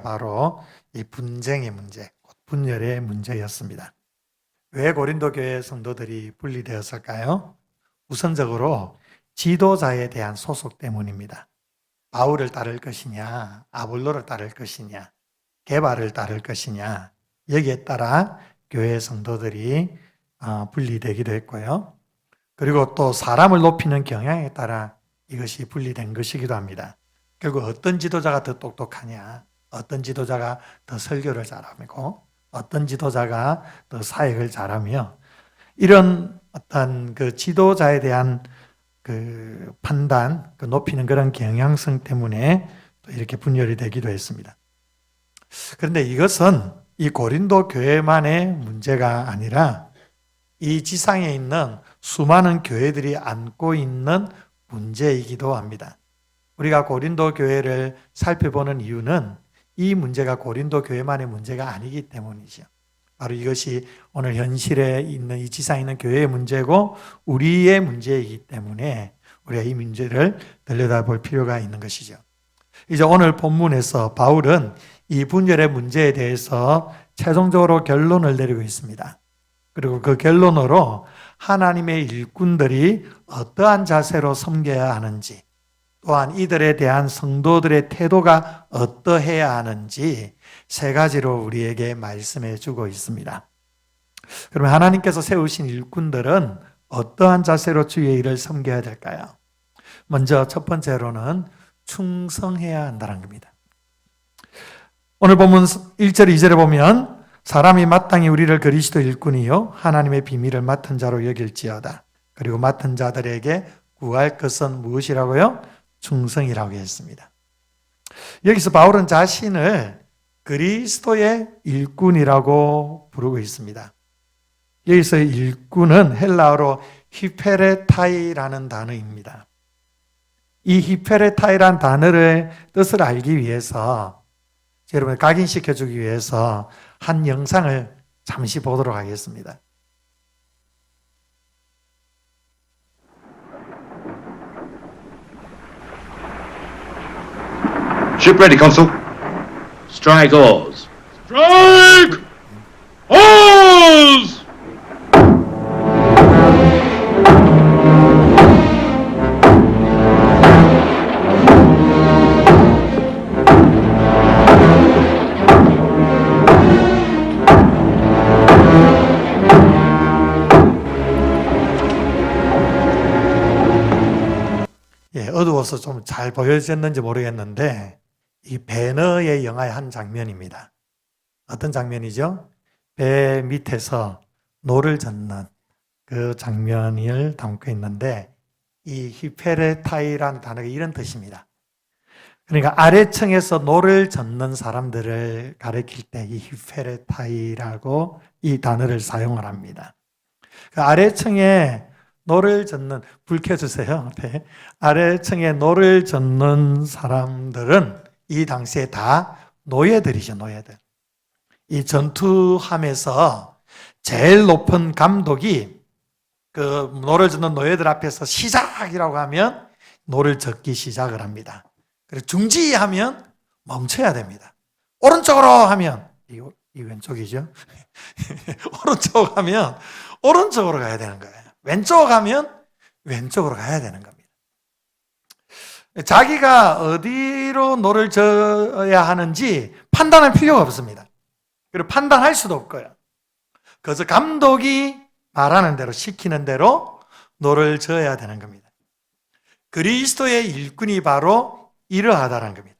바로 이 분쟁의 문제, 분열의 문제였습니다. 왜 고린도 교회 성도들이 분리되었을까요? 우선적으로 지도자에 대한 소속 때문입니다. 바울을 따를 것이냐, 아볼로를 따를 것이냐, 게바를 따를 것이냐, 여기에 따라 교회 성도들이 분리되기도 했고요. 그리고 또 사람을 높이는 경향에 따라 이것이 분리된 것이기도 합니다. 결국 어떤 지도자가 더 똑똑하냐, 어떤 지도자가 더 설교를 잘하고, 어떤 지도자가 더 사역을 잘하며, 이런 어떤 그 지도자에 대한 그 판단, 그 높이는 그런 경향성 때문에 또 이렇게 분열이 되기도 했습니다. 그런데 이것은 이 고린도 교회만의 문제가 아니라 이 지상에 있는 수많은 교회들이 안고 있는 문제이기도 합니다. 우리가 고린도 교회를 살펴보는 이유는 이 문제가 고린도 교회만의 문제가 아니기 때문이죠. 바로 이것이 오늘 현실에 있는 이 지상에 있는 교회의 문제고 우리의 문제이기 때문에 우리가 이 문제를 들여다볼 필요가 있는 것이죠. 이제 오늘 본문에서 바울은 이 분열의 문제에 대해서 최종적으로 결론을 내리고 있습니다. 그리고 그 결론으로 하나님의 일꾼들이 어떠한 자세로 섬겨야 하는지, 또한 이들에 대한 성도들의 태도가 어떠해야 하는지 세 가지로 우리에게 말씀해 주고 있습니다. 그러면 하나님께서 세우신 일꾼들은 어떠한 자세로 주의 일을 섬겨야 될까요? 먼저 첫 번째로는 충성해야 한다는 겁니다. 오늘 본문 1절, 2절에 보면 사람이 마땅히 우리를 그리스도 일꾼이요 하나님의 비밀을 맡은 자로 여길지어다. 그리고 맡은 자들에게 구할 것은 무엇이라고요? 충성이라고 했습니다. 여기서 바울은 자신을 그리스도의 일꾼이라고 부르고 있습니다. 여기서 일꾼은 헬라어로 히페레타이라는 단어입니다. 이 히페레타이라는 단어의 뜻을 알기 위해서 여러분 각인시켜 주기 위해서 한 영상을 잠시 보도록 하겠습니다. Ship ready, Consul. Strike oars. Strike! Oars! 어두워서 좀 잘 보여졌는지 모르겠는데 이 배너의 영화의 한 장면입니다. 어떤 장면이죠? 배 밑에서 노를 젓는 그 장면을 담고 있는데 이 히페레타이라는 단어가 이런 뜻입니다. 그러니까 아래층에서 노를 젓는 사람들을 가리킬 때 이 히페레타이라고 이 단어를 사용을 합니다. 그 아래층에 노를 젓는, 불 켜주세요. 네. 아래층에 노를 젓는 사람들은 이 당시에 다 노예들이죠, 노예들. 이 전투함에서 제일 높은 감독이 그 노를 젓는 노예들 앞에서 시작이라고 하면 노를 젓기 시작을 합니다. 그리고 중지하면 멈춰야 됩니다. 오른쪽으로 하면, 이 왼쪽이죠. 오른쪽 하면 오른쪽으로 가야 되는 거예요. 왼쪽 가면 왼쪽으로 가야 되는 겁니다. 자기가 어디로 노를 져야 하는지 판단할 필요가 없습니다. 그리고 판단할 수도 없고요. 그래서 감독이 말하는 대로, 시키는 대로 노를 져야 되는 겁니다. 그리스도의 일꾼이 바로 이러하다는 겁니다.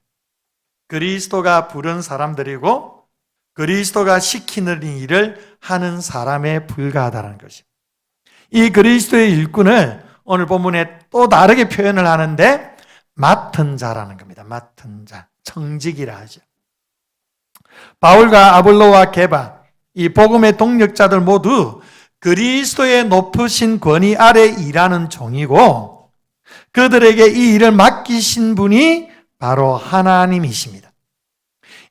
그리스도가 부른 사람들이고 그리스도가 시키는 일을 하는 사람에 불과하다는 것입니다. 이 그리스도의 일꾼을 오늘 본문에 또 다르게 표현을 하는데 맡은 자라는 겁니다. 맡은 자, 청직이라 하죠. 바울과 아볼로와 게바, 이 복음의 동력자들 모두 그리스도의 높으신 권위 아래 일하는 종이고 그들에게 이 일을 맡기신 분이 바로 하나님이십니다.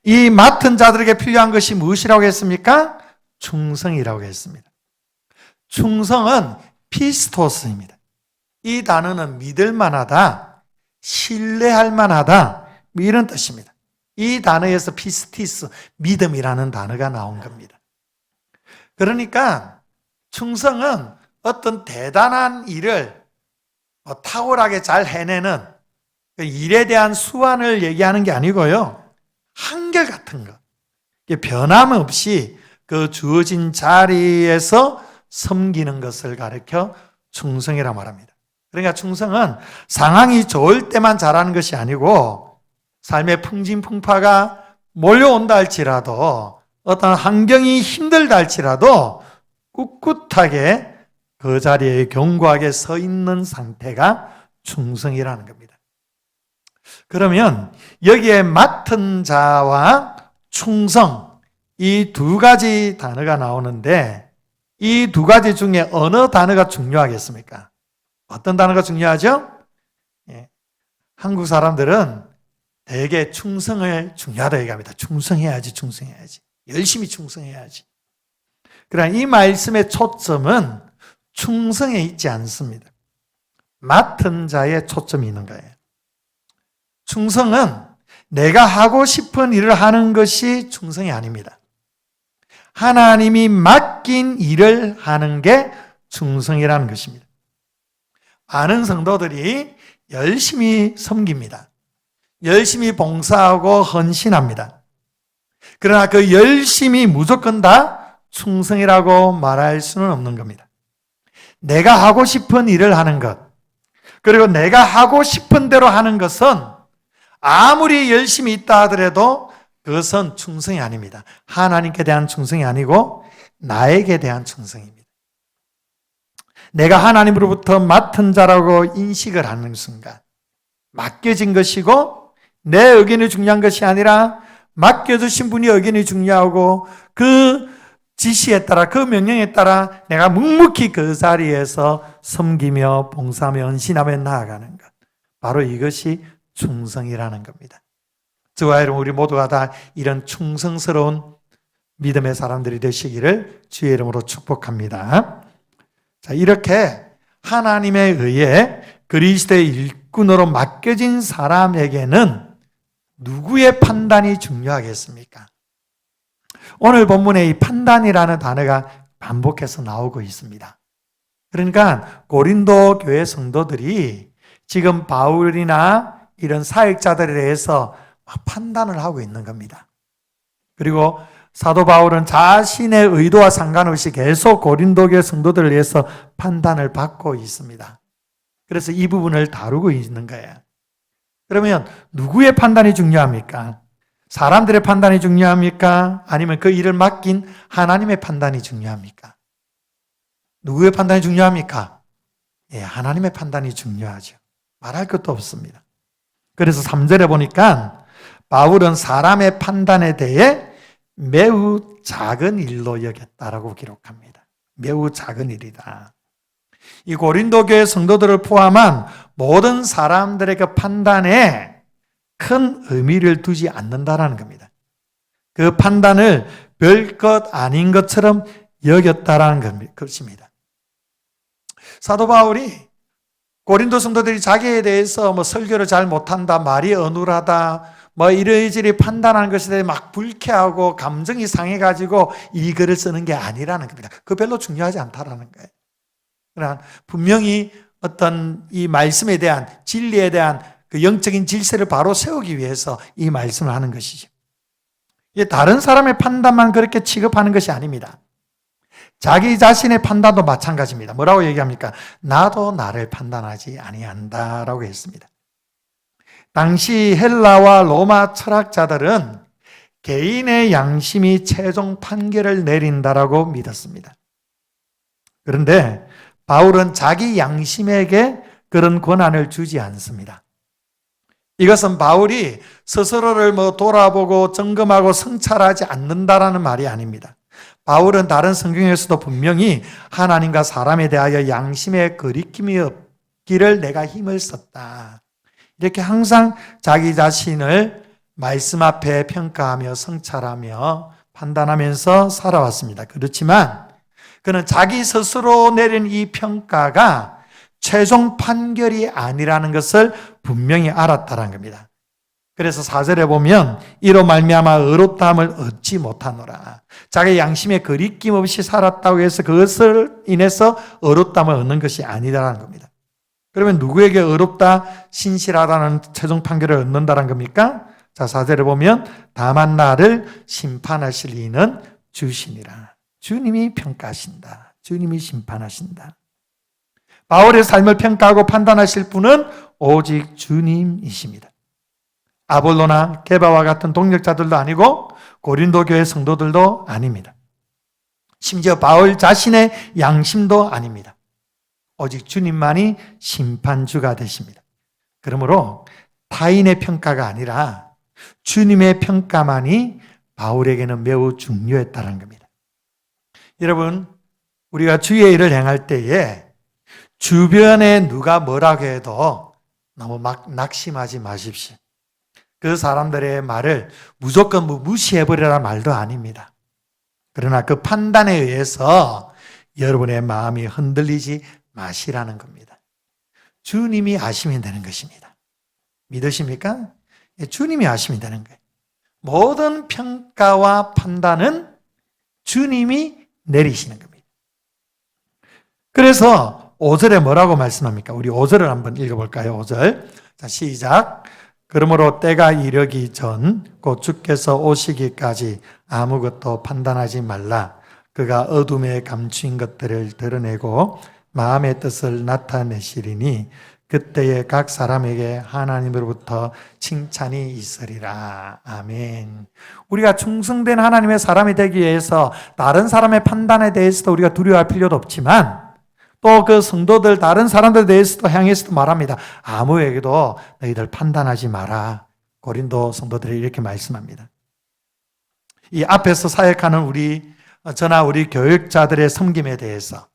이 맡은 자들에게 필요한 것이 무엇이라고 했습니까? 충성이라고 했습니다. 충성은 피스토스입니다. 이 단어는 믿을 만하다, 신뢰할 만하다, 이런 뜻입니다. 이 단어에서 피스티스, 믿음이라는 단어가 나온 겁니다. 그러니까 충성은 어떤 대단한 일을 탁월하게 잘 해내는 그 일에 대한 수완을 얘기하는 게 아니고요. 한결같은 것. 변함없이 그 주어진 자리에서 섬기는 것을 가리켜 충성이라고 말합니다. 그러니까 충성은 상황이 좋을 때만 잘하는 것이 아니고 삶의 풍진풍파가 몰려온다 할지라도 어떤 환경이 힘들다 할지라도 꿋꿋하게 그 자리에 견고하게 서 있는 상태가 충성이라는 겁니다. 그러면 여기에 맡은 자와 충성 이 두 가지 단어가 나오는데 이 두 가지 중에 어느 단어가 중요하겠습니까? 어떤 단어가 중요하죠? 한국 사람들은 되게 충성을 중요하다 얘기합니다. 충성해야지. 열심히 충성해야지. 그러나 이 말씀의 초점은 충성에 있지 않습니다. 맡은 자에 초점이 있는 거예요. 충성은 내가 하고 싶은 일을 하는 것이 충성이 아닙니다. 하나님이 맡긴 일을 하는 게 충성이라는 것입니다. 많은 성도들이 열심히 섬깁니다. 열심히 봉사하고 헌신합니다. 그러나 그 열심히 무조건 다 충성이라고 말할 수는 없는 겁니다. 내가 하고 싶은 일을 하는 것, 그리고 내가 하고 싶은 대로 하는 것은 아무리 열심히 있다 하더라도 그것은 충성이 아닙니다. 하나님께 대한 충성이 아니고 나에게 대한 충성입니다. 내가 하나님으로부터 맡은 자라고 인식을 하는 순간 맡겨진 것이고 내 의견이 중요한 것이 아니라 맡겨주신 분이 의견이 중요하고 그 지시에 따라 그 명령에 따라 내가 묵묵히 그 자리에서 섬기며 봉사하며 헌신하며 나아가는 것. 바로 이것이 충성이라는 겁니다. 저와 여러분 우리 모두가 다 이런 충성스러운 믿음의 사람들이 되시기를 주의 이름으로 축복합니다. 자, 이렇게 하나님에 의해 그리스도의 일꾼으로 맡겨진 사람에게는 누구의 판단이 중요하겠습니까? 오늘 본문에 이 판단이라는 단어가 반복해서 나오고 있습니다. 그러니까 고린도 교회 성도들이 지금 바울이나 이런 사역자들에 대해서 판단을 하고 있는 겁니다. 그리고 사도 바울은 자신의 의도와 상관없이 계속 고린도 교회 성도들을 위해서 판단을 받고 있습니다. 그래서 이 부분을 다루고 있는 거예요. 그러면 누구의 판단이 중요합니까? 사람들의 판단이 중요합니까? 아니면 그 일을 맡긴 하나님의 판단이 중요합니까? 누구의 판단이 중요합니까? 예, 하나님의 판단이 중요하죠. 말할 것도 없습니다. 그래서 3절에 보니까 바울은 사람의 판단에 대해 매우 작은 일로 여겼다라고 기록합니다. 매우 작은 일이다. 이 고린도 교회 성도들을 포함한 모든 사람들의 그 판단에 큰 의미를 두지 않는다라는 겁니다. 그 판단을 별것 아닌 것처럼 여겼다라는 것입니다. 사도 바울이 고린도 성도들이 자기에 대해서 설교를 잘 못한다, 말이 어눌하다, 이리저리 판단하는 것에 대해 막 불쾌하고 감정이 상해가지고 이 글을 쓰는 게 아니라는 겁니다. 그거 별로 중요하지 않다라는 거예요. 그러나 분명히 어떤 이 말씀에 대한 진리에 대한 그 영적인 질서를 바로 세우기 위해서 이 말씀을 하는 것이죠. 이게 다른 사람의 판단만 그렇게 취급하는 것이 아닙니다. 자기 자신의 판단도 마찬가지입니다. 뭐라고 얘기합니까? 나도 나를 판단하지 아니한다라고 했습니다. 당시 헬라와 로마 철학자들은 개인의 양심이 최종 판결을 내린다라고 믿었습니다. 그런데 바울은 자기 양심에게 그런 권한을 주지 않습니다. 이것은 바울이 스스로를 돌아보고 점검하고 성찰하지 않는다라는 말이 아닙니다. 바울은 다른 성경에서도 분명히 하나님과 사람에 대하여 양심의 거리낌이 없기를 내가 힘을 썼다. 이렇게 항상 자기 자신을 말씀 앞에 평가하며 성찰하며 판단하면서 살아왔습니다. 그렇지만 그는 자기 스스로 내린 이 평가가 최종 판결이 아니라는 것을 분명히 알았다는 겁니다. 그래서 4절에 보면 이로 말미암아 의롭다함을 얻지 못하노라. 자기 양심에 거리낌 없이 살았다고 해서 그것을 인해서 의롭다함을 얻는 것이 아니다라는 겁니다. 그러면 누구에게 의롭다, 신실하다는 최종 판결을 얻는다는 겁니까? 자, 4절에 보면 다만 나를 심판하실 이는 주시니라. 주님이 평가하신다. 주님이 심판하신다. 바울의 삶을 평가하고 판단하실 분은 오직 주님이십니다. 아볼로나 게바와 같은 동력자들도 아니고 고린도 교회 성도들도 아닙니다. 심지어 바울 자신의 양심도 아닙니다. 오직 주님만이 심판주가 되십니다. 그러므로 타인의 평가가 아니라 주님의 평가만이 바울에게는 매우 중요했다는 겁니다. 여러분, 우리가 주의 일을 행할 때에 주변에 누가 뭐라고 해도 너무 막 낙심하지 마십시오. 그 사람들의 말을 무조건 무시해버리라는 말도 아닙니다. 그러나 그 판단에 의해서 여러분의 마음이 흔들리지 마시라는 겁니다. 주님이 아시면 되는 것입니다. 믿으십니까? 주님이 아시면 되는 거예요. 모든 평가와 판단은 주님이 내리시는 겁니다. 그래서 5절에 뭐라고 말씀합니까? 우리 5절을 한번 읽어볼까요? 5절. 자, 시작. 그러므로 때가 이르기 전 곧 주께서 오시기까지 아무것도 판단하지 말라. 그가 어둠에 감추인 것들을 드러내고 마음의 뜻을 나타내시리니 그때에 각 사람에게 하나님으로부터 칭찬이 있으리라. 아멘. 우리가 충성된 하나님의 사람이 되기 위해서 다른 사람의 판단에 대해서도 우리가 두려워할 필요도 없지만 또 그 성도들 다른 사람들에 대해서도 향해서도 말합니다. 아무에게도 너희들 판단하지 마라. 고린도 성도들이 이렇게 말씀합니다. 이 앞에서 사역하는 저나 우리 교육자들의 섬김에 대해서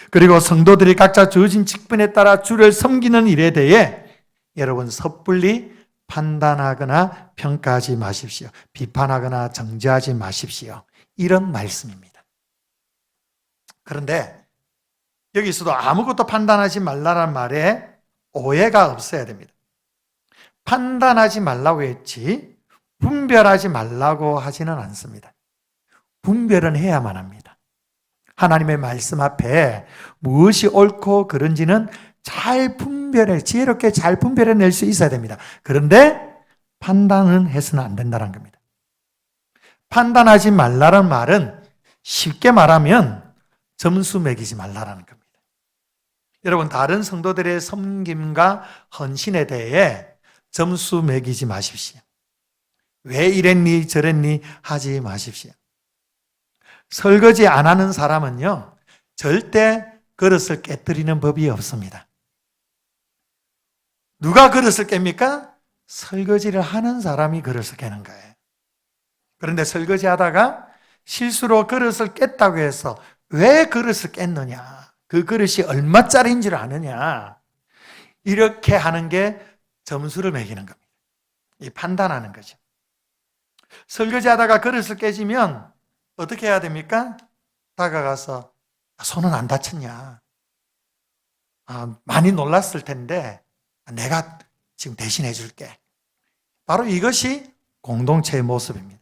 그리고 성도들이 각자 주어진 직분에 따라 주를 섬기는 일에 대해 여러분 섣불리 판단하거나 평가하지 마십시오. 비판하거나 정죄하지 마십시오. 이런 말씀입니다. 그런데 여기서도 아무것도 판단하지 말라는 말에 오해가 없어야 됩니다. 판단하지 말라고 했지 분별하지 말라고 하지는 않습니다. 분별은 해야만 합니다. 하나님의 말씀 앞에 무엇이 옳고 그른지는 지혜롭게 잘 분별해낼 수 있어야 됩니다. 그런데 판단은 해서는 안 된다는 겁니다. 판단하지 말라는 말은 쉽게 말하면 점수 매기지 말라는 겁니다. 여러분, 다른 성도들의 섬김과 헌신에 대해 점수 매기지 마십시오. 왜 이랬니 저랬니 하지 마십시오. 설거지 안 하는 사람은요, 절대 그릇을 깨뜨리는 법이 없습니다. 누가 그릇을 깹니까? 설거지를 하는 사람이 그릇을 깨는 거예요. 그런데 설거지 하다가 실수로 그릇을 깼다고 해서 왜 그릇을 깼느냐? 그 그릇이 얼마짜리인지를 아느냐? 이렇게 하는 게 점수를 매기는 겁니다. 이 판단하는 거죠. 설거지 하다가 그릇을 깨지면 어떻게 해야 됩니까? 다가가서 손은 안 다쳤냐? 많이 놀랐을 텐데 내가 지금 대신해 줄게. 바로 이것이 공동체의 모습입니다.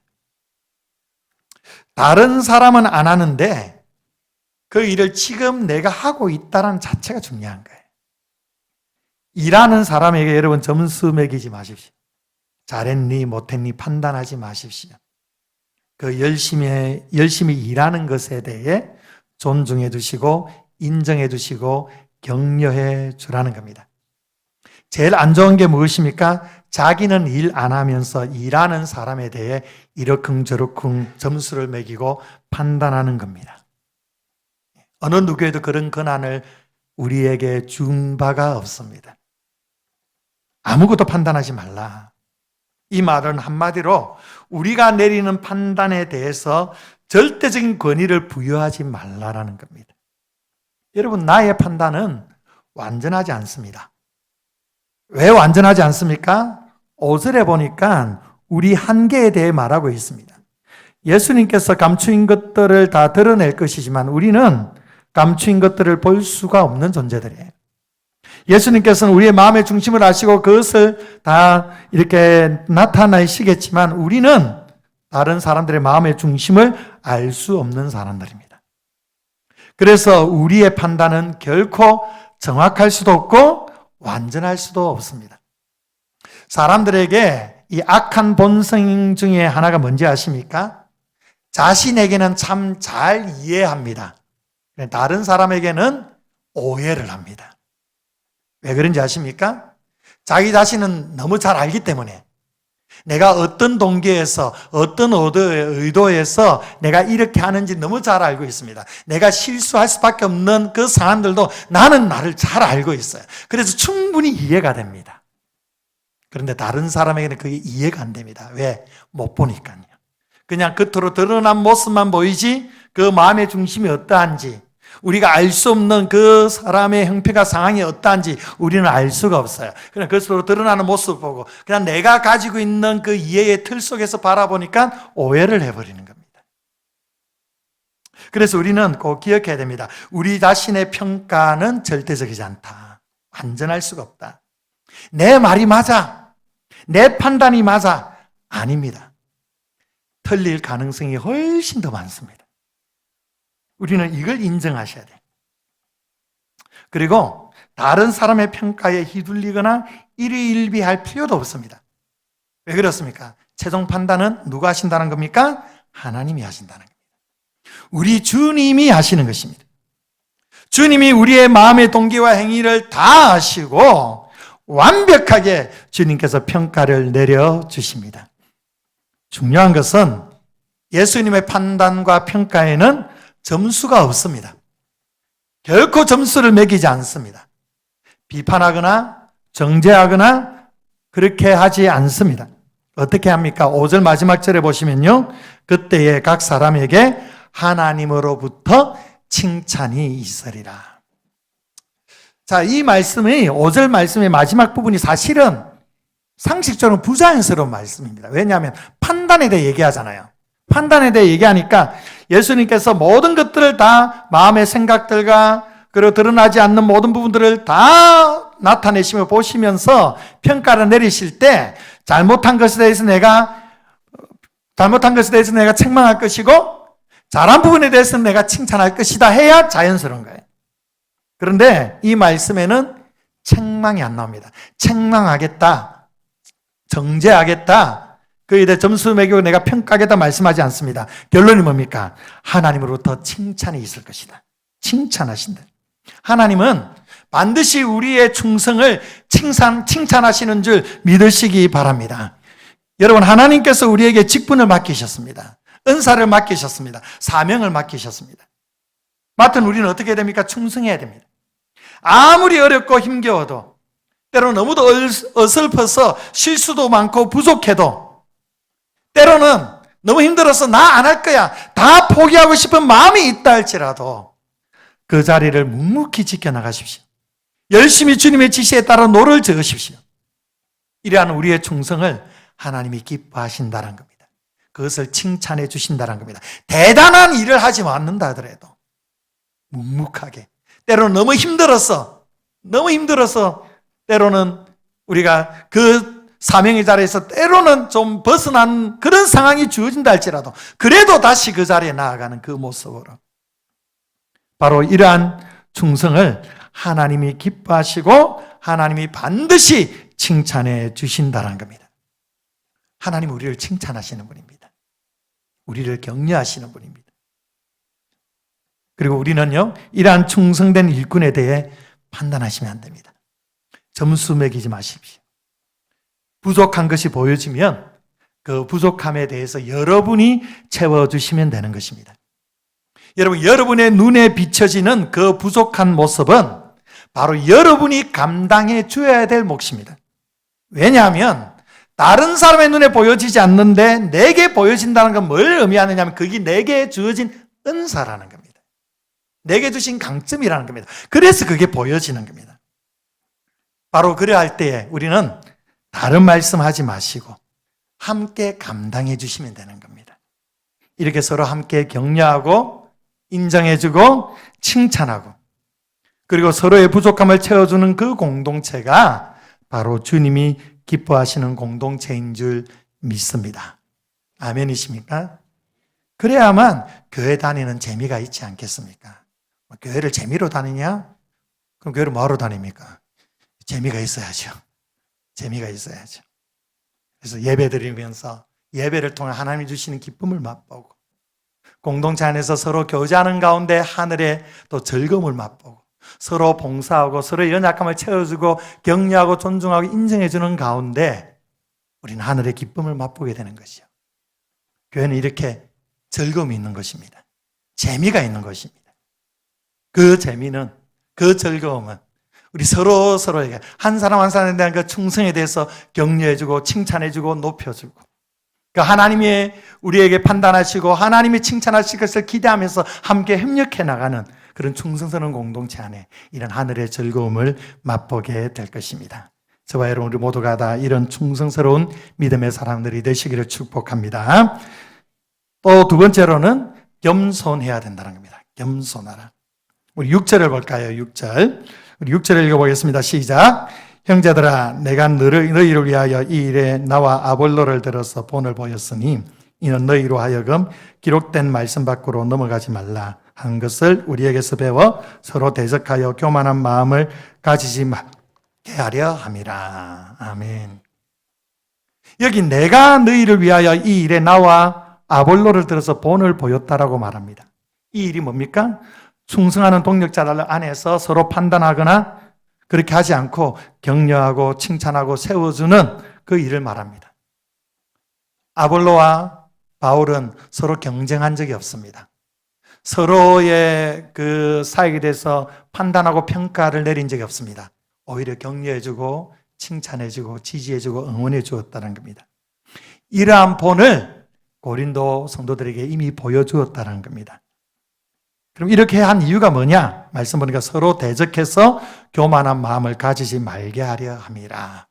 다른 사람은 안 하는데 그 일을 지금 내가 하고 있다는 자체가 중요한 거예요. 일하는 사람에게 여러분 점수 매기지 마십시오. 잘했니 못했니 판단하지 마십시오. 그 열심히 일하는 것에 대해 존중해 주시고 인정해 주시고 격려해 주라는 겁니다. 제일 안 좋은 게 무엇입니까? 자기는 일 안 하면서 일하는 사람에 대해 이러쿵저러쿵 점수를 매기고 판단하는 겁니다. 어느 누구에도 그런 권한을 우리에게 준 바가 없습니다. 아무것도 판단하지 말라. 이 말은 한마디로 우리가 내리는 판단에 대해서 절대적인 권위를 부여하지 말라라는 겁니다. 여러분, 나의 판단은 완전하지 않습니다. 왜 완전하지 않습니까? 5절에 보니까 우리 한계에 대해 말하고 있습니다. 예수님께서 감추인 것들을 다 드러낼 것이지만 우리는 감추인 것들을 볼 수가 없는 존재들이에요. 예수님께서는 우리의 마음의 중심을 아시고 그것을 다 이렇게 나타내시겠지만 우리는 다른 사람들의 마음의 중심을 알 수 없는 사람들입니다. 그래서 우리의 판단은 결코 정확할 수도 없고 완전할 수도 없습니다. 사람들에게 이 악한 본성 중에 하나가 뭔지 아십니까? 자신에게는 참 잘 이해합니다. 다른 사람에게는 오해를 합니다. 왜 그런지 아십니까? 자기 자신은 너무 잘 알기 때문에 내가 어떤 동기에서 어떤 의도에서 내가 이렇게 하는지 너무 잘 알고 있습니다. 내가 실수할 수밖에 없는 그 사람들도 나는 나를 잘 알고 있어요. 그래서 충분히 이해가 됩니다. 그런데 다른 사람에게는 그게 이해가 안 됩니다. 왜? 못 보니까요. 그냥 겉으로 드러난 모습만 보이지 그 마음의 중심이 어떠한지 우리가 알 수 없는 그 사람의 형편과 상황이 어떠한지 우리는 알 수가 없어요. 그냥 겉으로 드러나는 모습을 보고 그냥 내가 가지고 있는 그 이해의 틀 속에서 바라보니까 오해를 해버리는 겁니다. 그래서 우리는 꼭 기억해야 됩니다. 우리 자신의 평가는 절대적이지 않다. 완전할 수가 없다. 내 말이 맞아. 내 판단이 맞아. 아닙니다. 틀릴 가능성이 훨씬 더 많습니다. 우리는 이걸 인정하셔야 돼요. 그리고 다른 사람의 평가에 휘둘리거나 일희일비할 필요도 없습니다. 왜 그렇습니까? 최종 판단은 누가 하신다는 겁니까? 하나님이 하신다는 겁니다. 우리 주님이 하시는 것입니다. 주님이 우리의 마음의 동기와 행위를 다 아시고 완벽하게 주님께서 평가를 내려주십니다. 중요한 것은 예수님의 판단과 평가에는 점수가 없습니다. 결코 점수를 매기지 않습니다. 비판하거나 정죄하거나 그렇게 하지 않습니다. 어떻게 합니까? 5절 마지막 절에 보시면요. 그때에 각 사람에게 하나님으로부터 칭찬이 있으리라. 자, 이 말씀이 5절 말씀의 마지막 부분이 사실은 상식적으로 부자연스러운 말씀입니다. 왜냐하면 판단에 대해 얘기하잖아요. 판단에 대해 얘기하니까 예수님께서 모든 것들을 다 마음의 생각들과 그리고 드러나지 않는 모든 부분들을 다 나타내시며 보시면서 평가를 내리실 때 잘못한 것에 대해서 내가 책망할 것이고 잘한 부분에 대해서는 내가 칭찬할 것이다 해야 자연스러운 거예요. 그런데 이 말씀에는 책망이 안 나옵니다. 책망하겠다, 정죄하겠다, 그에 대해 점수 매기고 내가 평가하겠다 말씀하지 않습니다. 결론이 뭡니까? 하나님으로부터 칭찬이 있을 것이다. 칭찬하신다. 하나님은 반드시 우리의 충성을 칭찬하시는 줄 믿으시기 바랍니다. 여러분, 하나님께서 우리에게 직분을 맡기셨습니다. 은사를 맡기셨습니다. 사명을 맡기셨습니다. 맡은 우리는 어떻게 됩니까? 충성해야 됩니다. 아무리 어렵고 힘겨워도 때로는 너무도 어설퍼서 실수도 많고 부족해도 때로는 너무 힘들어서 나 안 할 거야. 다 포기하고 싶은 마음이 있다 할지라도 그 자리를 묵묵히 지켜나가십시오. 열심히 주님의 지시에 따라 노를 저으십시오. 이러한 우리의 충성을 하나님이 기뻐하신다는 겁니다. 그것을 칭찬해 주신다는 겁니다. 대단한 일을 하지 않는다 하더라도 묵묵하게 때로는 너무 힘들어서 때로는 우리가 그 사명의 자리에서 때로는 좀 벗어난 그런 상황이 주어진다 할지라도 그래도 다시 그 자리에 나아가는 그 모습으로 바로 이러한 충성을 하나님이 기뻐하시고 하나님이 반드시 칭찬해 주신다는 겁니다. 하나님 우리를 칭찬하시는 분입니다. 우리를 격려하시는 분입니다. 그리고 우리는요, 이러한 충성된 일꾼에 대해 판단하시면 안 됩니다. 점수 매기지 마십시오. 부족한 것이 보여지면 그 부족함에 대해서 여러분이 채워주시면 되는 것입니다. 여러분, 여러분의 눈에 비춰지는 그 부족한 모습은 바로 여러분이 감당해 줘야 될 몫입니다. 왜냐하면 다른 사람의 눈에 보여지지 않는데 내게 보여진다는 건 뭘 의미하느냐 하면 그게 내게 주어진 은사라는 겁니다. 내게 주신 강점이라는 겁니다. 그래서 그게 보여지는 겁니다. 바로 그래야 할 때에 우리는 다른 말씀하지 마시고 함께 감당해 주시면 되는 겁니다. 이렇게 서로 함께 격려하고 인정해주고 칭찬하고 그리고 서로의 부족함을 채워주는 그 공동체가 바로 주님이 기뻐하시는 공동체인 줄 믿습니다. 아멘이십니까? 그래야만 교회 다니는 재미가 있지 않겠습니까? 교회를 재미로 다니냐? 그럼 교회를 뭐하러 다닙니까? 재미가 있어야죠. 재미가 있어야죠. 그래서 예배 드리면서 예배를 통해 하나님이 주시는 기쁨을 맛보고 공동체 안에서 서로 교제하는 가운데 하늘의 또 즐거움을 맛보고 서로 봉사하고 서로의 연약함을 채워주고 격려하고 존중하고 인정해주는 가운데 우리는 하늘의 기쁨을 맛보게 되는 것이요. 교회는 이렇게 즐거움이 있는 것입니다. 재미가 있는 것입니다. 그 재미는, 그 즐거움은 우리 서로에게 한 사람 한 사람에 대한 그 충성에 대해서 격려해주고 칭찬해주고 높여주고 그 하나님이 우리에게 판단하시고 하나님이 칭찬하실 것을 기대하면서 함께 협력해 나가는 그런 충성스러운 공동체 안에 이런 하늘의 즐거움을 맛보게 될 것입니다. 저와 여러분 우리 모두가 다 이런 충성스러운 믿음의 사람들이 되시기를 축복합니다. 또 두 번째로는 겸손해야 된다는 겁니다. 겸손하라. 우리 6절을 볼까요? 6절. 우리 6절을 읽어보겠습니다. 시작. 형제들아 내가 너희를 위하여 이 일에 나와 아볼로를 들어서 본을 보였으니 이는 너희로 하여금 기록된 말씀 밖으로 넘어가지 말라 한 것을 우리에게서 배워 서로 대적하여 교만한 마음을 가지지 말게 하려 함이라. 아멘. 여기 내가 너희를 위하여 이 일에 나와 아볼로를 들어서 본을 보였다라고 말합니다. 이 일이 뭡니까? 충성하는 동력자들 안에서 서로 판단하거나 그렇게 하지 않고 격려하고 칭찬하고 세워주는 그 일을 말합니다. 아볼로와 바울은 서로 경쟁한 적이 없습니다. 서로의 그 사역에 대해서 판단하고 평가를 내린 적이 없습니다. 오히려 격려해주고 칭찬해주고 지지해주고 응원해 주었다는 겁니다. 이러한 본을 고린도 성도들에게 이미 보여주었다는 겁니다. 그럼 이렇게 한 이유가 뭐냐? 말씀 보니까 서로 대적해서 교만한 마음을 가지지 말게 하려 함이라.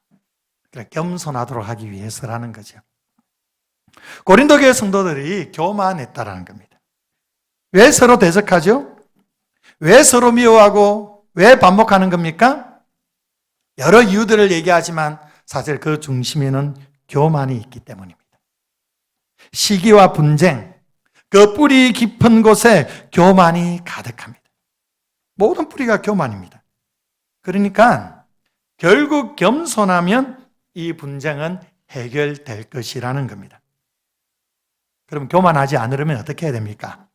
그러니까 겸손하도록 하기 위해서라는 거죠. 고린도 교회 성도들이 교만했다라는 겁니다. 왜 서로 대적하죠? 왜 서로 미워하고 왜 반복하는 겁니까? 여러 이유들을 얘기하지만 사실 그 중심에는 교만이 있기 때문입니다. 시기와 분쟁, 그 뿌리 깊은 곳에 교만이 가득합니다. 모든 뿌리가 교만입니다. 그러니까 결국 겸손하면 이 분쟁은 해결될 것이라는 겁니다. 그럼 교만하지 않으려면 어떻게 해야 됩니까?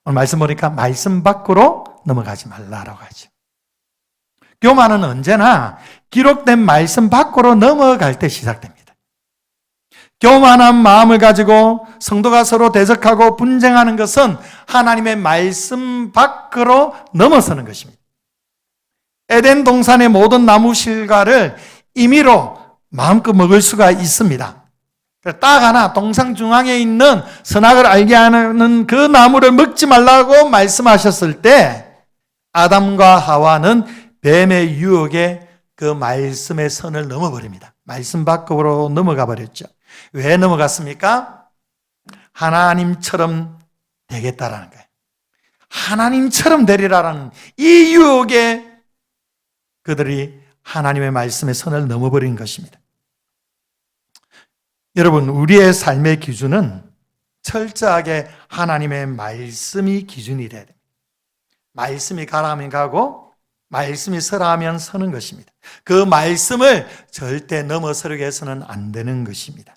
오늘 말씀 보니까 말씀 밖으로 넘어가지 말라라고 하죠. 교만은 언제나 기록된 말씀 밖으로 넘어갈 때 시작됩니다. 교만한 마음을 가지고 성도가 서로 대적하고 분쟁하는 것은 하나님의 말씀 밖으로 넘어서는 것입니다. 에덴 동산의 모든 나무 실과를 임의로 마음껏 먹을 수가 있습니다. 딱 하나 동상 중앙에 있는 선악을 알게 하는 그 나무를 먹지 말라고 말씀하셨을 때 아담과 하와는 뱀의 유혹에 그 말씀의 선을 넘어버립니다. 말씀 밖으로 넘어가 버렸죠. 왜 넘어갔습니까? 하나님처럼 되겠다라는 거예요. 하나님처럼 되리라는 이 유혹에 그들이 하나님의 말씀의 선을 넘어버린 것입니다. 여러분, 우리의 삶의 기준은 철저하게 하나님의 말씀이 기준이 돼야 됩니다. 말씀이 가라면 가고 말씀이 서라면 서는 것입니다. 그 말씀을 절대 넘어서려고 해서는 안 되는 것입니다.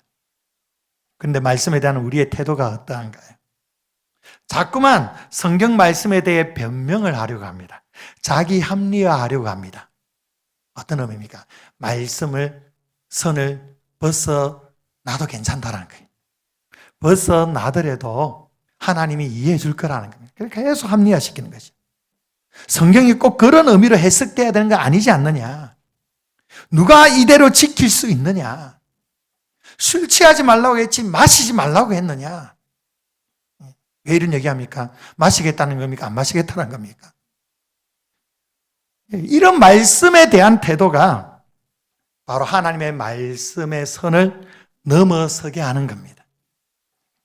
그런데 말씀에 대한 우리의 태도가 어떠한가요? 자꾸만 성경 말씀에 대해 변명을 하려고 합니다. 자기 합리화하려고 합니다. 어떤 의미입니까? 말씀을, 선을 벗어나도 괜찮다라는 거예요. 벗어나더라도 하나님이 이해해 줄 거라는 겁니다. 그러니까 계속 합리화시키는 거죠. 성경이 꼭 그런 의미로 해석돼야 되는 거 아니지 않느냐? 누가 이대로 지킬 수 있느냐? 술 취하지 말라고 했지 마시지 말라고 했느냐? 왜 이런 얘기합니까? 마시겠다는 겁니까? 안 마시겠다는 겁니까? 이런 말씀에 대한 태도가 바로 하나님의 말씀의 선을 넘어서게 하는 겁니다.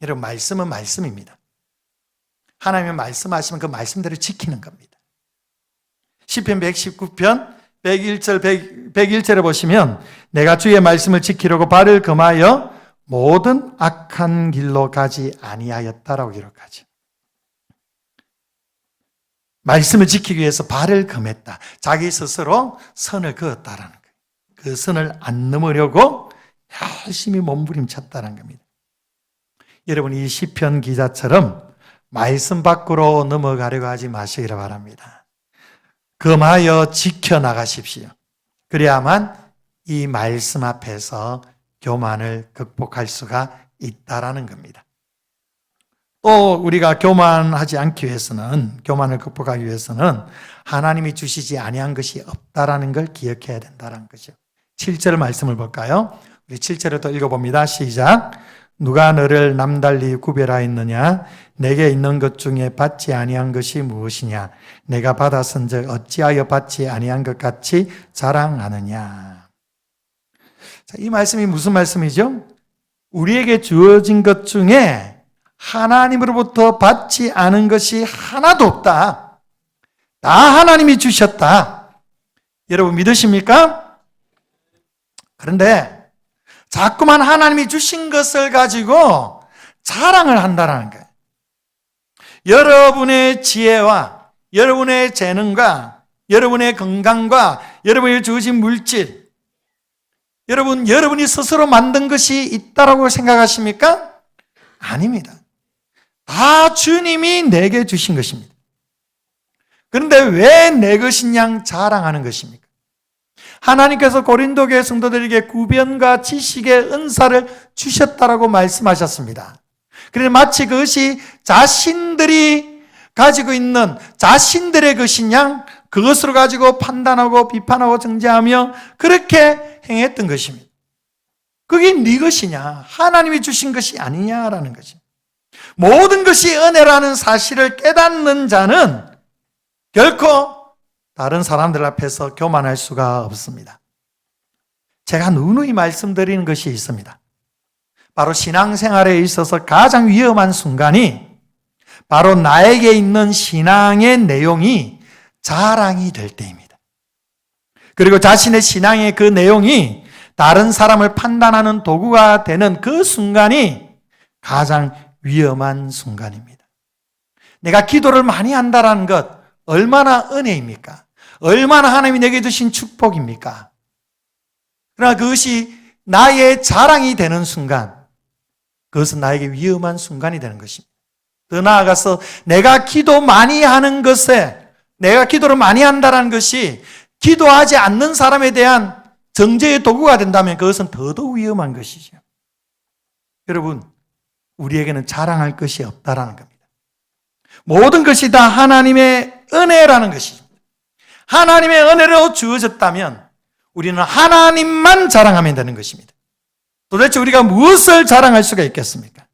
여러분, 말씀은 말씀입니다. 하나님의 말씀하시면 그 말씀대로 지키는 겁니다. 시편 119편 101절에 보시면 내가 주의 말씀을 지키려고 발을 금하여 모든 악한 길로 가지 아니하였다라고 기록하죠. 말씀을 지키기 위해서 발을 금했다. 자기 스스로 선을 그었다라는 거예요. 그 선을 안 넘으려고 열심히 몸부림쳤다는 겁니다. 여러분, 이 시편 기자처럼 말씀 밖으로 넘어가려고 하지 마시기를 바랍니다. 금하여 지켜나가십시오. 그래야만 이 말씀 앞에서 교만을 극복할 수가 있다라는 겁니다. 또 우리가 교만하지 않기 위해서는, 교만을 극복하기 위해서는 하나님이 주시지 아니한 것이 없다라는 걸 기억해야 된다는 거죠. 7절 말씀을 볼까요? 우리 7절을 또 읽어봅니다. 시작. 누가 너를 남달리 구별하였느냐? 내게 있는 것 중에 받지 아니한 것이 무엇이냐? 내가 받았은즉 어찌하여 받지 아니한 것 같이 자랑하느냐? 자, 이 말씀이 무슨 말씀이죠? 우리에게 주어진 것 중에 하나님으로부터 받지 않은 것이 하나도 없다. 다 하나님이 주셨다. 여러분 믿으십니까? 그런데 자꾸만 하나님이 주신 것을 가지고 자랑을 한다는 거예요. 여러분의 지혜와 여러분의 재능과 여러분의 건강과 여러분이 주어진 물질, 여러분이 스스로 만든 것이 있다라고 생각하십니까? 아닙니다. 다 주님이 내게 주신 것입니다. 그런데 왜 내 것인 양 자랑하는 것입니까? 하나님께서 고린도 교회 성도들에게 구변과 지식의 은사를 주셨다라고 말씀하셨습니다. 그런데 마치 그것이 자신들이 가지고 있는 자신들의 것인 양 그것으로 가지고 판단하고 비판하고 정죄하며 그렇게 행했던 것입니다. 그게 네 것이냐? 하나님이 주신 것이 아니냐라는 거죠. 모든 것이 은혜라는 사실을 깨닫는 자는 결코 다른 사람들 앞에서 교만할 수가 없습니다. 제가 누누이 말씀드리는 것이 있습니다. 바로 신앙생활에 있어서 가장 위험한 순간이 바로 나에게 있는 신앙의 내용이 자랑이 될 때입니다. 그리고 자신의 신앙의 그 내용이 다른 사람을 판단하는 도구가 되는 그 순간이 가장 위험한 순간입니다. 내가 기도를 많이 한다는 것 얼마나 은혜입니까? 얼마나 하나님이 내게 주신 축복입니까? 그러나 그것이 나의 자랑이 되는 순간, 그것은 나에게 위험한 순간이 되는 것입니다. 더 나아가서 내가 기도 많이 하는 것에, 내가 기도를 많이 한다는 것이 기도하지 않는 사람에 대한 정죄의 도구가 된다면 그것은 더더욱 위험한 것이죠. 여러분, 우리에게는 자랑할 것이 없다라는 겁니다. 모든 것이 다 하나님의 은혜라는 것입니다. 하나님의 은혜로 주어졌다면 우리는 하나님만 자랑하면 되는 것입니다. 도대체 우리가 무엇을 자랑할 수가 있겠습니까?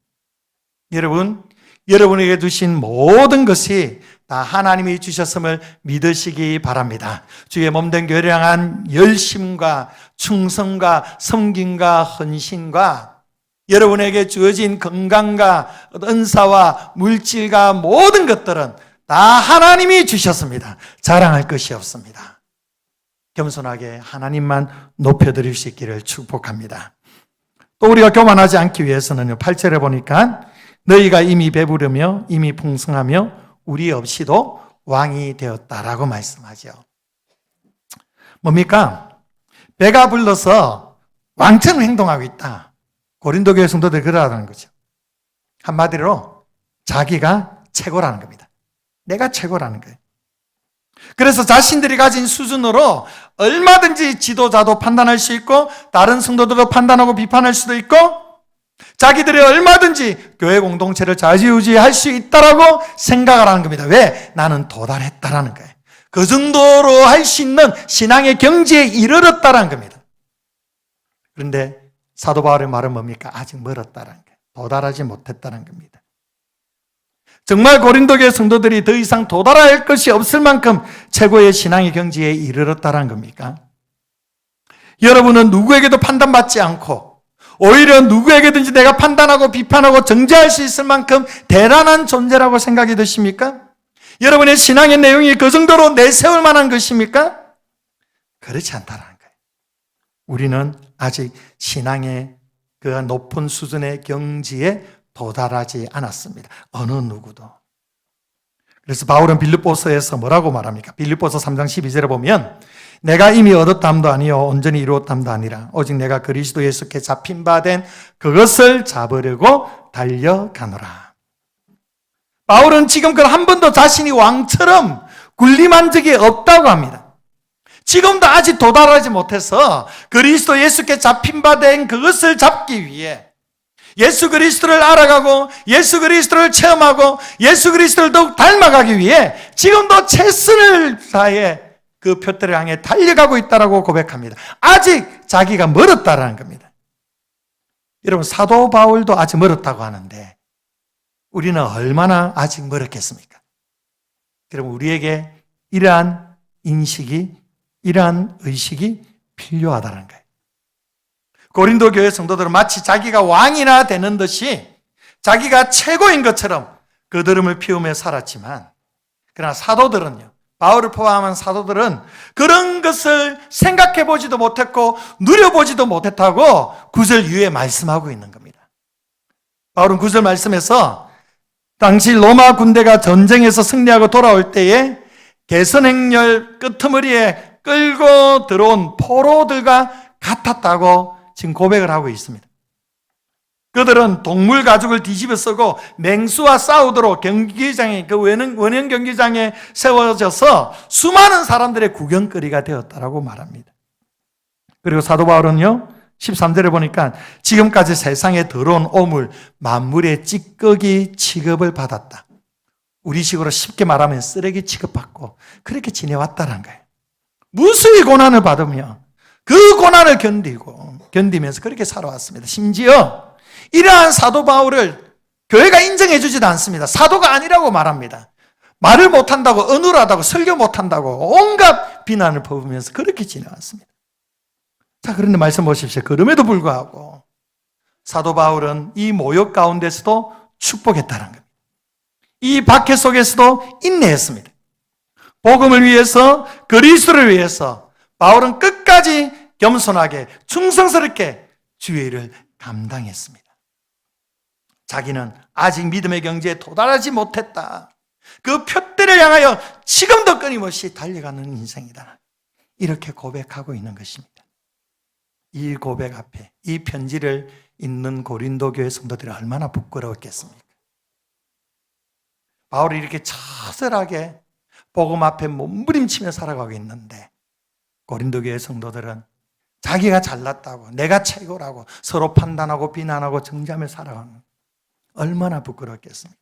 여러분, 여러분에게 주신 모든 것이 다 하나님이 주셨음을 믿으시기 바랍니다. 주의 몸된 교회를 향한 열심과 충성과 섬김과 헌신과 여러분에게 주어진 건강과 은사와 물질과 모든 것들은 다 하나님이 주셨습니다. 자랑할 것이 없습니다. 겸손하게 하나님만 높여드릴 수 있기를 축복합니다. 또 우리가 교만하지 않기 위해서는요, 8절에 보니까 너희가 이미 배부르며 이미 풍성하며 우리 없이도 왕이 되었다라고 말씀하죠. 뭡니까? 배가 불러서 왕처럼 행동하고 있다. 고린도 교회 성도들이 그러라는 거죠. 한마디로 자기가 최고라는 겁니다. 내가 최고라는 거예요. 그래서 자신들이 가진 수준으로 얼마든지 지도자도 판단할 수 있고 다른 성도들도 판단하고 비판할 수도 있고 자기들이 얼마든지 교회 공동체를 좌지우지할 수 있다라고 생각을 하는 겁니다. 왜? 나는 도달했다라는 거예요. 그 정도로 할 수 있는 신앙의 경지에 이르렀다라는 겁니다. 그런데 사도 바울의 말은 뭡니까? 아직 멀었다라는 거예요. 도달하지 못했다는 겁니다. 정말 고린도 교회 성도들이 더 이상 도달할 것이 없을 만큼 최고의 신앙의 경지에 이르렀다는 겁니까? 여러분은 누구에게도 판단받지 않고 오히려 누구에게든지 내가 판단하고 비판하고 정죄할 수 있을 만큼 대단한 존재라고 생각이 드십니까? 여러분의 신앙의 내용이 그 정도로 내세울 만한 것입니까? 그렇지 않다는 거예요. 우리는 아직 신앙의 그 높은 수준의 경지에 도달하지 않았습니다. 어느 누구도. 그래서 바울은 빌립보서에서 뭐라고 말합니까? 빌립보서 3장 12절에 보면 내가 이미 얻었담도 아니요 온전히 이루었담도 아니라 오직 내가 그리스도 예수께 잡힌 바 된 그것을 잡으려고 달려가노라. 바울은 지금 그 한 번도 자신이 왕처럼 군림한 적이 없다고 합니다. 지금도 아직 도달하지 못해서 그리스도 예수께 잡힌 바 된 그것을 잡기 위해 예수 그리스도를 알아가고 예수 그리스도를 체험하고 예수 그리스도를 더욱 닮아가기 위해 지금도 최선을 다해 그 표대를 향해 달려가고 있다고 고백합니다. 아직 자기가 멀었다라는 겁니다. 여러분, 사도 바울도 아직 멀었다고 하는데 우리는 얼마나 아직 멀었겠습니까? 여러분, 우리에게 이러한 인식이, 이러한 의식이 필요하다는 거예요. 고린도 교회 성도들은 마치 자기가 왕이나 되는 듯이 자기가 최고인 것처럼 거드름을 피우며 살았지만, 그러나 사도들은요, 바울을 포함한 사도들은 그런 것을 생각해 보지도 못했고 누려보지도 못했다고 9절 이후에 말씀하고 있는 겁니다. 바울은 9절 말씀에서 당시 로마 군대가 전쟁에서 승리하고 돌아올 때에 개선행렬 끄트머리에 끌고 들어온 포로들과 같았다고 지금 고백을 하고 있습니다. 그들은 동물 가죽을 뒤집어 쓰고 맹수와 싸우도록 경기장에, 그 원형 경기장에 세워져서 수많은 사람들의 구경거리가 되었다라고 말합니다. 그리고 사도 바울은요, 13절에 보니까 지금까지 세상에 더러운 오물, 만물의 찌꺼기 취급을 받았다. 우리식으로 쉽게 말하면 쓰레기 취급받고 그렇게 지내왔다는 거예요. 무수히 고난을 받으며 그 고난을 견디면서 그렇게 살아왔습니다. 심지어 이러한 사도 바울을 교회가 인정해 주지도 않습니다. 사도가 아니라고 말합니다. 말을 못한다고, 어눌하다고, 설교 못한다고 온갖 비난을 퍼부으면서 그렇게 지내왔습니다. 자, 그런데 말씀 보십시오. 그럼에도 불구하고 사도 바울은 이 모욕 가운데서도 축복했다는 겁니다. 이 박해 속에서도 인내했습니다. 복음을 위해서, 그리스도를 위해서 바울은 끝까지 겸손하게 충성스럽게 주의 일을 감당했습니다. 자기는 아직 믿음의 경지에 도달하지 못했다. 그 표대를 향하여 지금도 끊임없이 달려가는 인생이다. 이렇게 고백하고 있는 것입니다. 이 고백 앞에 이 편지를 읽는 고린도 교회 성도들이 얼마나 부끄러웠겠습니까? 바울이 이렇게 처절하게 복음 앞에 몸부림치며 살아가고 있는데 고린도 교회 성도들은 자기가 잘났다고, 내가 최고라고 서로 판단하고 비난하고 정죄하며 살아가는, 얼마나 부끄럽겠습니까?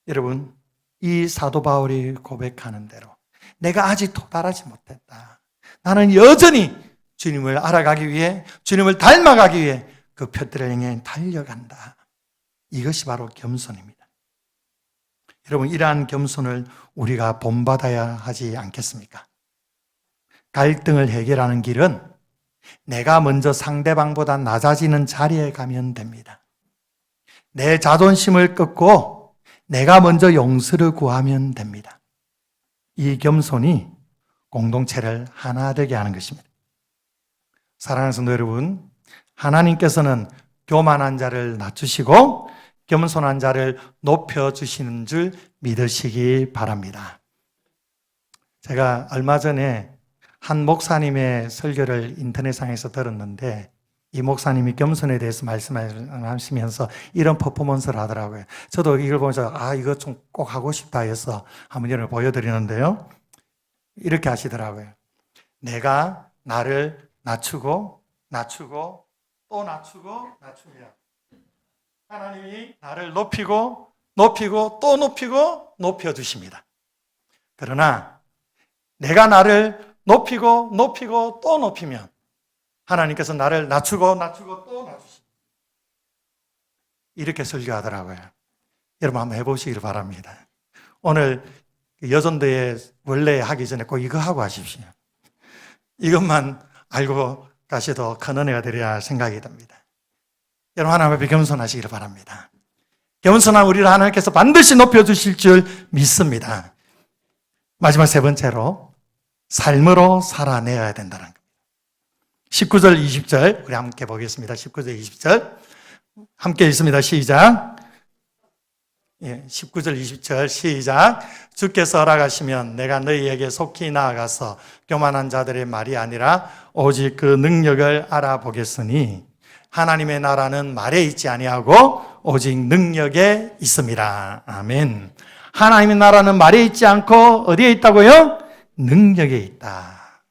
여러분, 이 사도 바울이 고백하는 대로 내가 아직 도달하지 못했다. 나는 여전히 주님을 알아가기 위해, 주님을 닮아가기 위해 그 표대를 향해 달려간다. 이것이 바로 겸손입니다. 여러분, 이러한 겸손을 우리가 본받아야 하지 않겠습니까? 갈등을 해결하는 길은 내가 먼저 상대방보다 낮아지는 자리에 가면 됩니다. 내 자존심을 꺾고 내가 먼저 용서를 구하면 됩니다. 이 겸손이 공동체를 하나 되게 하는 것입니다. 사랑하는 성도 여러분, 하나님께서는 교만한 자를 낮추시고 겸손한 자를 높여주시는 줄 믿으시기 바랍니다. 제가 얼마 전에 한 목사님의 설교를 인터넷상에서 들었는데 이 목사님이 겸손에 대해서 말씀하시면서 이런 퍼포먼스를 하더라고요. 저도 이걸 보면서 이거 좀 꼭 하고 싶다 해서 한번 이걸 보여드리는데요. 이렇게 하시더라고요. 내가 나를 낮추고 또 낮추면 하나님이 나를 높이고 또 높여주십니다. 그러나 내가 나를 높이고 또 높이면 하나님께서 나를 낮추고 또 낮추십니다. 이렇게 설교하더라고요. 여러분 한번 해보시길 바랍니다. 오늘 여전도에 원래 하기 전에 꼭 이거 하고 하십시오. 이것만 알고 가셔도 큰 은혜가 되리라 생각이 듭니다. 여러분 하나님 앞에 겸손하시기를 바랍니다. 겸손한 우리를 하나님께서 반드시 높여주실 줄 믿습니다. 마지막 세 번째로 삶으로 살아내야 된다는 겁니다. 19절, 20절 우리 함께 보겠습니다. 19절, 20절 함께 읽습니다. 시작. 19절, 20절 시작. 주께서 허락하시면 내가 너희에게 속히 나아가서 교만한 자들의 말이 아니라 오직 그 능력을 알아보겠으니 하나님의 나라는 말에 있지 아니하고 오직 능력에 있습니다. 아멘. 하나님의 나라는 말에 있지 않고 어디에 있다고요? 능력에 있다.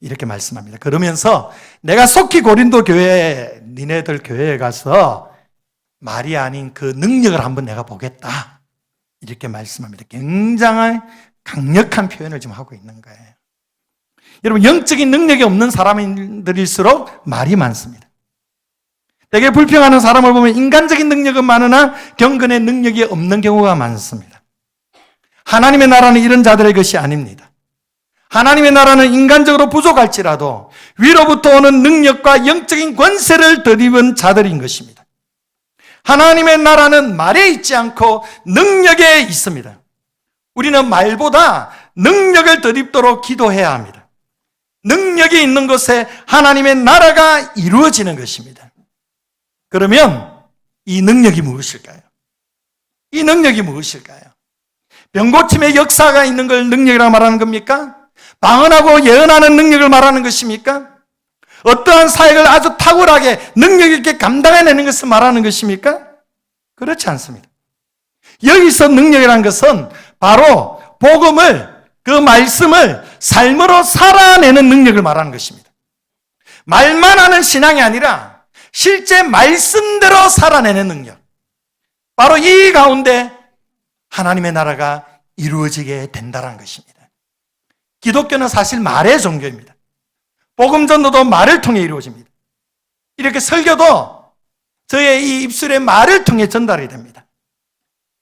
이렇게 말씀합니다. 그러면서 내가 속히 고린도 교회에, 니네들 교회에 가서 말이 아닌 그 능력을 한번 내가 보겠다. 이렇게 말씀합니다. 굉장히 강력한 표현을 지금 하고 있는 거예요. 여러분, 영적인 능력이 없는 사람들일수록 말이 많습니다. 되게 불평하는 사람을 보면 인간적인 능력은 많으나 경건의 능력이 없는 경우가 많습니다. 하나님의 나라는 이런 자들의 것이 아닙니다. 하나님의 나라는 인간적으로 부족할지라도 위로부터 오는 능력과 영적인 권세를 덧입은 자들인 것입니다. 하나님의 나라는 말에 있지 않고 능력에 있습니다. 우리는 말보다 능력을 덧입도록 기도해야 합니다. 능력이 있는 곳에 하나님의 나라가 이루어지는 것입니다. 그러면 이 능력이 무엇일까요? 이 능력이 무엇일까요? 병고침의 역사가 있는 걸 능력이라고 말하는 겁니까? 방언하고 예언하는 능력을 말하는 것입니까? 어떠한 사역을 아주 탁월하게 능력 있게 감당해내는 것을 말하는 것입니까? 그렇지 않습니다. 여기서 능력이라는 것은 바로 복음을, 그 말씀을 삶으로 살아내는 능력을 말하는 것입니다. 말만 하는 신앙이 아니라 실제 말씀대로 살아내는 능력. 바로 이 가운데 하나님의 나라가 이루어지게 된다는 것입니다. 기독교는 사실 말의 종교입니다. 복음 전도도 말을 통해 이루어집니다. 이렇게 설교도 저의 이 입술의 말을 통해 전달이 됩니다.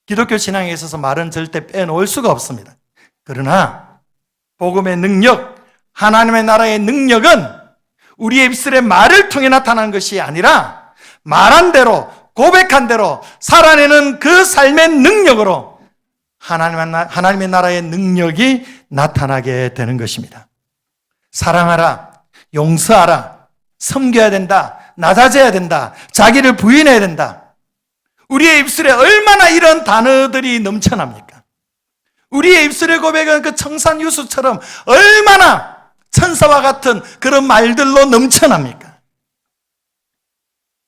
기독교 신앙에 있어서 말은 절대 빼놓을 수가 없습니다. 그러나 복음의 능력, 하나님의 나라의 능력은 우리의 입술의 말을 통해 나타나는 것이 아니라 말한 대로, 고백한 대로 살아내는 그 삶의 능력으로 하나님의 나라의 능력이 나타나게 되는 것입니다. 사랑하라, 용서하라, 섬겨야 된다, 낮아져야 된다, 자기를 부인해야 된다. 우리의 입술에 얼마나 이런 단어들이 넘쳐납니까? 우리의 입술의 고백은 그 청산유수처럼 얼마나 천사와 같은 그런 말들로 넘쳐납니까?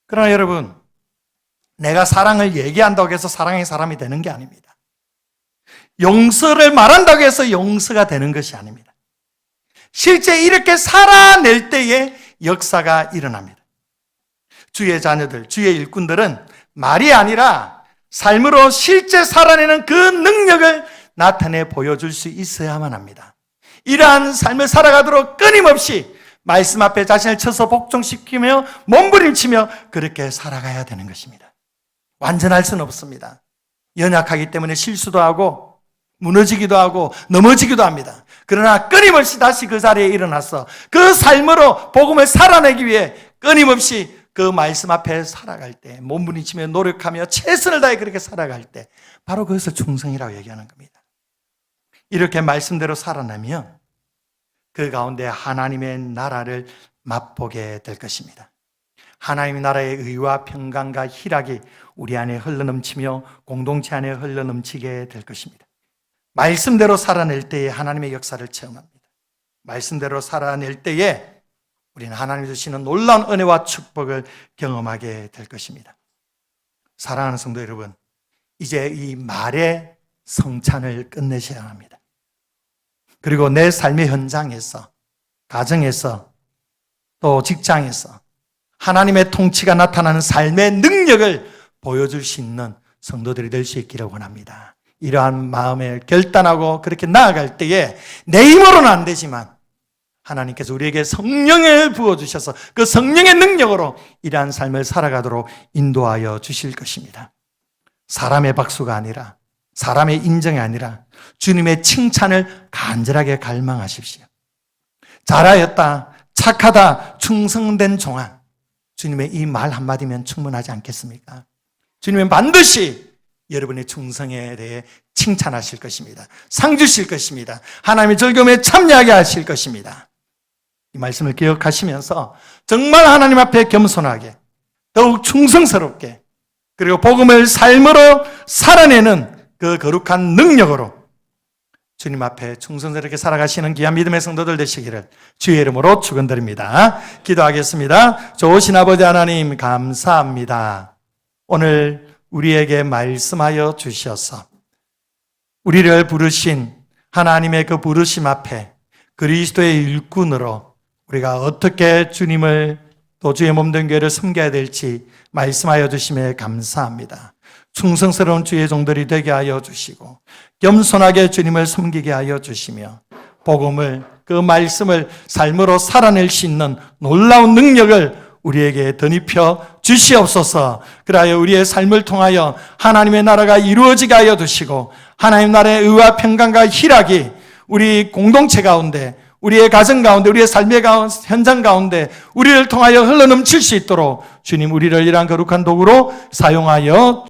그러나 여러분, 내가 사랑을 얘기한다고 해서 사랑의 사람이 되는 게 아닙니다. 용서를 말한다고 해서 용서가 되는 것이 아닙니다. 실제 이렇게 살아낼 때에 역사가 일어납니다. 주의 자녀들, 주의 일꾼들은 말이 아니라 삶으로 실제 살아내는 그 능력을 나타내 보여줄 수 있어야만 합니다. 이러한 삶을 살아가도록 끊임없이 말씀 앞에 자신을 쳐서 복종시키며 몸부림치며 그렇게 살아가야 되는 것입니다. 완전할 수는 없습니다. 연약하기 때문에 실수도 하고 무너지기도 하고 넘어지기도 합니다. 그러나 끊임없이 다시 그 자리에 일어나서 그 삶으로 복음을 살아내기 위해 끊임없이 그 말씀 앞에 살아갈 때, 몸부림치며 노력하며 최선을 다해 그렇게 살아갈 때 바로 그것을 충성이라고 얘기하는 겁니다. 이렇게 말씀대로 살아나면 그 가운데 하나님의 나라를 맛보게 될 것입니다. 하나님의 나라의 의와 평강과 희락이 우리 안에 흘러넘치며 공동체 안에 흘러넘치게 될 것입니다. 말씀대로 살아낼 때에 하나님의 역사를 체험합니다. 말씀대로 살아낼 때에 우리는 하나님이 주시는 놀라운 은혜와 축복을 경험하게 될 것입니다. 사랑하는 성도 여러분, 이제 이 말의 성찬을 끝내셔야 합니다. 그리고 내 삶의 현장에서, 가정에서, 또 직장에서 하나님의 통치가 나타나는 삶의 능력을 보여줄 수 있는 성도들이 될 수 있기를 원합니다. 이러한 마음에 결단하고 그렇게 나아갈 때에 내 힘으로는 안 되지만 하나님께서 우리에게 성령을 부어주셔서 그 성령의 능력으로 이러한 삶을 살아가도록 인도하여 주실 것입니다. 사람의 박수가 아니라, 사람의 인정이 아니라 주님의 칭찬을 간절하게 갈망하십시오. 잘하였다, 착하다, 충성된 종아. 주님의 이 말 한마디면 충분하지 않겠습니까? 주님은 반드시 여러분의 충성에 대해 칭찬하실 것입니다. 상 주실 것입니다. 하나님의 즐거움에 참여하게 하실 것입니다. 이 말씀을 기억하시면서 정말 하나님 앞에 겸손하게 더욱 충성스럽게 그리고 복음을 삶으로 살아내는 그 거룩한 능력으로 주님 앞에 충성스럽게 살아가시는 귀한 믿음의 성도들 되시기를 주의 이름으로 축원드립니다. 기도하겠습니다. 좋으신 아버지 하나님 감사합니다. 오늘 우리에게 말씀하여 주셔서 우리를 부르신 하나님의 그 부르심 앞에 그리스도의 일꾼으로 우리가 어떻게 주님을 또 주의 몸된 교회를 섬겨야 될지 말씀하여 주심에 감사합니다. 충성스러운 주의 종들이 되게 하여 주시고 겸손하게 주님을 섬기게 하여 주시며 복음을 그 말씀을 삶으로 살아낼 수 있는 놀라운 능력을 우리에게 덧입혀 주시옵소서. 그리하여 우리의 삶을 통하여 하나님의 나라가 이루어지게 하여 주시고 하나님 나라의 의와 평강과 희락이 우리 공동체 가운데 우리의 가정 가운데 우리의 삶의 현장 가운데 우리를 통하여 흘러넘칠 수 있도록 주님 우리를 이러한 거룩한 도구로 사용하여